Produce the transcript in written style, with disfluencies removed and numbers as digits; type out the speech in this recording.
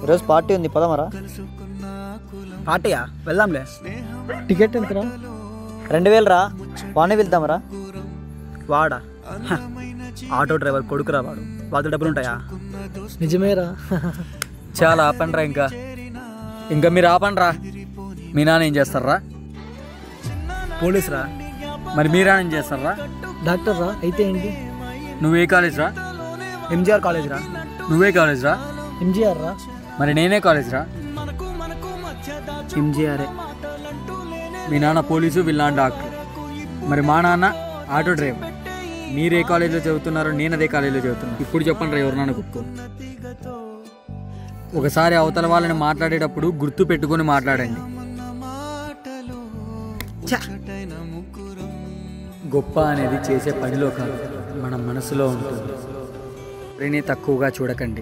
ఈరోజు పార్టీ ఉంది, పదమరా. పార్టీయా? వెళ్దాంలే. టికెట్ ఎంతరా? 2000 రా. వాడిని వెళ్తామరా. వాడా? ఆటో డ్రైవర్ కొడుకురా వాడు. వాడు డబ్బులు ఉంటాయా? నిజమేరా. చాలా ఆపండ్రా. ఇంకా మీరు ఆపండ్రా. మీ నాన్న ఏం చేస్తారా? పోలీస్ రా. మరి మీ నాన్న ఏం చేస్తారా? డాక్టర్ రా. అయితే ఏంటి? నువ్వే కాలేజ్ రా? ఎంజీఆర్ కాలేజ్ రా. నువ్వే కాలేజ్ రా? ఎంజీఆర్ రా. మరి నేనే కాలేజ్ రా? ఎంజీఆర్ఏ. మీ నాన్న పోలీసు, వీళ్ళ నాన్న డాక్టర్. మరి మా నాన్న ఆటో డ్రైవర్. మీరు ఏ కాలేజీలో చదువుతున్నారో నేను అదే కాలేజీలో చదువుతున్నాను. ఇప్పుడు చెప్పండి రా, ఎవరు నాన్న కుక్కో. ఒకసారి అవతల వాళ్ళని మాట్లాడేటప్పుడు గుర్తు పెట్టుకొని మాట్లాడండి. గొప్ప అనేది చేసే పనిలో కాదు, మన మనసులో ఉంటుంది. ఎవరిని తక్కువగా చూడకండి.